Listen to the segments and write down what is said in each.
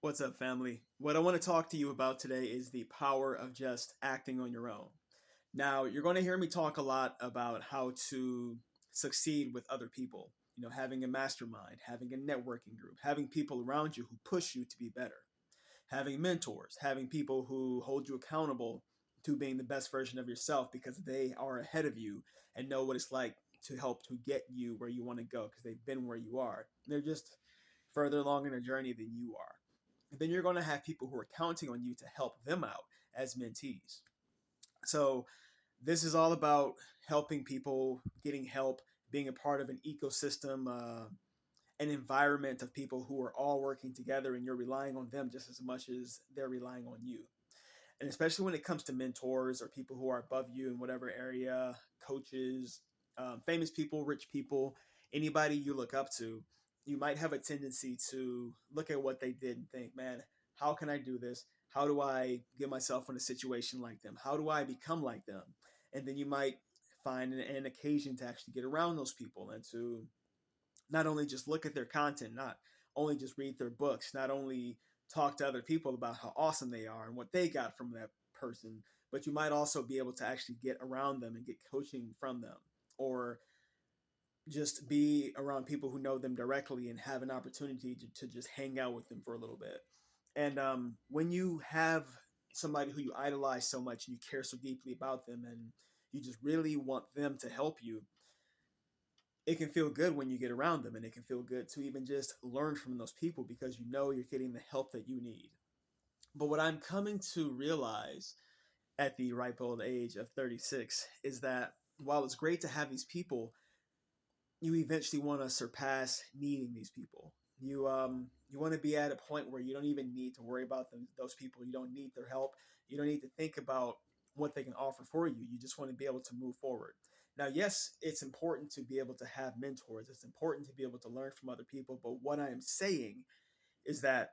What's up, family? What I want to talk to you about today is the power of just acting on your own. Now, you're going to hear me talk a lot about how to succeed with other people. Having a mastermind, having a networking group, having people around you who push you to be better, having mentors, having people who hold you accountable to being the best version of yourself because they are ahead of you and know what it's like to help to get you where you want to go because they've been where you are. They're just further along in their journey than you are. And then you're going to have people who are counting on you to help them out as mentees. So this is all about helping people, getting help, being a part of an ecosystem, an environment of people who are all working together, and you're relying on them just as much as they're relying on you. And especially when it comes to mentors or people who are above you in whatever area, coaches, famous people, rich people, anybody you look up to, you might have a tendency to look at what they did and think, man, how can I do this? How do I get myself in a situation like them? How do I become like them? And then you might find an occasion to actually get around those people and to not only just look at their content, not only just read their books, not only talk to other people about how awesome they are and what they got from that person, but you might also be able to actually get around them and get coaching from them, or just be around people who know them directly and have an opportunity to just hang out with them for a little bit. And when you have somebody who you idolize so much and you care so deeply about them and you just really want them to help you, it can feel good when you get around them, and it can feel good to even just learn from those people because you know you're getting the help that you need. But what I'm coming to realize at the ripe old age of 36 is that while it's great to have these people, you eventually want to surpass needing these people. You want to be at a point where you don't even need to worry about those people. You don't need their help. You don't need to think about what they can offer for you. You just want to be able to move forward. Now, yes, it's important to be able to have mentors. It's important to be able to learn from other people. But what I am saying is that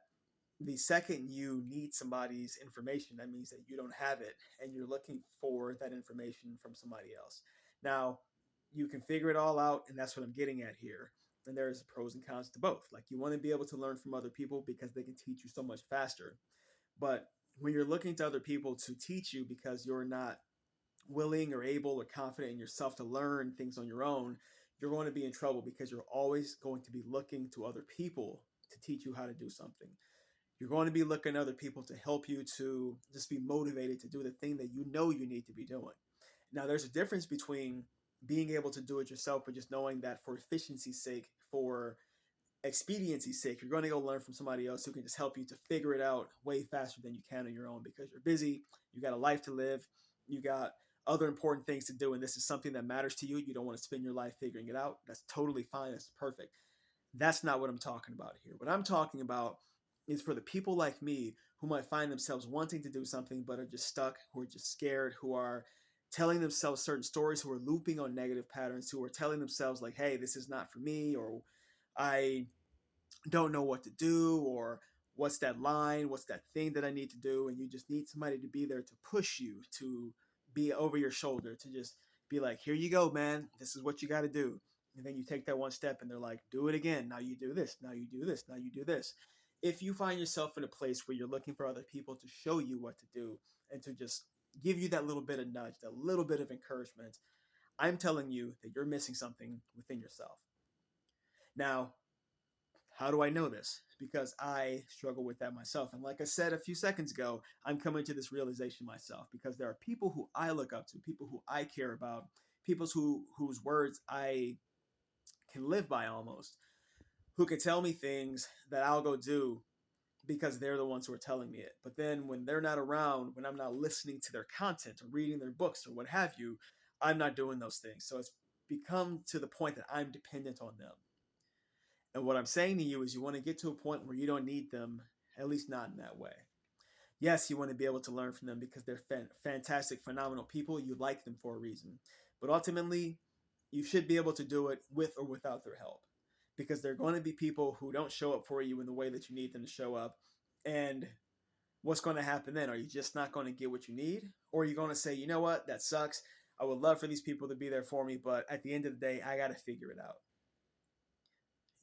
the second you need somebody's information, that means that you don't have it and you're looking for that information from somebody else. Now, you can figure it all out, and that's what I'm getting at here. And there's pros and cons to both. Like, you want to be able to learn from other people because they can teach you so much faster. But when you're looking to other people to teach you because you're not willing or able or confident in yourself to learn things on your own, you're going to be in trouble because you're always going to be looking to other people to teach you how to do something. You're going to be looking at other people to help you to just be motivated to do the thing that you know you need to be doing. Now, there's a difference between being able to do it yourself, but just knowing that for efficiency's sake, for expediency's sake, you're going to go learn from somebody else who can just help you to figure it out way faster than you can on your own because you're busy, you got a life to live, you got other important things to do, and this is something that matters to you. You don't want to spend your life figuring it out. That's totally fine. That's perfect. That's not what I'm talking about here. What I'm talking about is for the people like me who might find themselves wanting to do something but are just stuck, who are just scared, who are telling themselves certain stories, who are looping on negative patterns, who are telling themselves, like, hey, this is not for me, or I don't know what to do, or what's that line, what's that thing that I need to do. And you just need somebody to be there to push you, to be over your shoulder, to just be like, here you go, man, this is what you got to do. And then you take that one step and they're like, do it again, now you do this, now you do this, now you do this. If you find yourself in a place where you're looking for other people to show you what to do and to just give you that little bit of nudge, that little bit of encouragement, I'm telling you that you're missing something within yourself. Now, how do I know this? Because I struggle with that myself. And like I said a few seconds ago, I'm coming to this realization myself because there are people who I look up to, people who I care about, people whose words I can live by almost, who can tell me things that I'll go do because they're the ones who are telling me it. But then when they're not around, when I'm not listening to their content or reading their books or what have you, I'm not doing those things. So it's become to the point that I'm dependent on them. And what I'm saying to you is you want to get to a point where you don't need them, at least not in that way. Yes, you want to be able to learn from them because they're fantastic, phenomenal people. You like them for a reason. But ultimately, you should be able to do it with or without their help because they're going to be people who don't show up for you in the way that you need them to show up. And what's going to happen then? Are you just not going to get what you need? Or are you going to say, you know what, that sucks. I would love for these people to be there for me, but at the end of the day, I got to figure it out.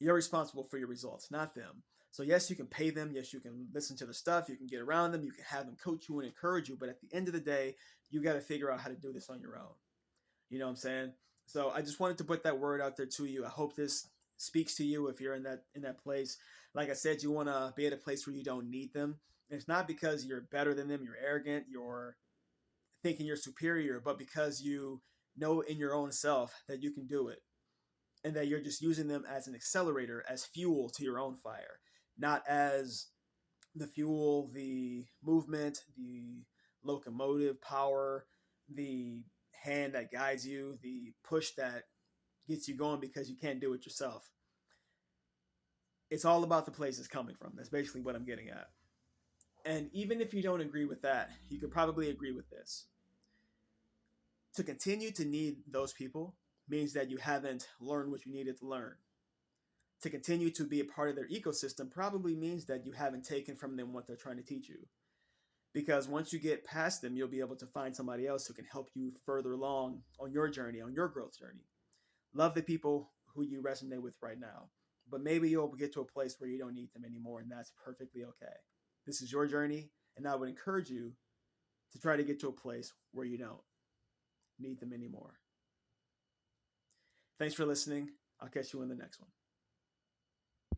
You're responsible for your results, not them. So yes, you can pay them. Yes, you can listen to the stuff. You can get around them. You can have them coach you and encourage you. But at the end of the day, you got to figure out how to do this on your own. You know what I'm saying? So I just wanted to put that word out there to you. I hope this speaks to you if you're in that place. Like I said, you want to be at a place where you don't need them. And it's not because you're better than them, you're arrogant, you're thinking you're superior, but because you know in your own self that you can do it and that you're just using them as an accelerator, as fuel to your own fire, not as the fuel, the movement, the locomotive power, the hand that guides you, the push that gets you going because you can't do it yourself. It's all about the place it's coming from. That's basically what I'm getting at. And even if you don't agree with that, you could probably agree with this. To continue to need those people means that you haven't learned what you needed to learn. To continue to be a part of their ecosystem probably means that you haven't taken from them what they're trying to teach you. Because once you get past them, you'll be able to find somebody else who can help you further along on your journey, on your growth journey. Love the people who you resonate with right now, but maybe you'll get to a place where you don't need them anymore, and that's perfectly okay. This is your journey, and I would encourage you to try to get to a place where you don't need them anymore. Thanks for listening. I'll catch you in the next one.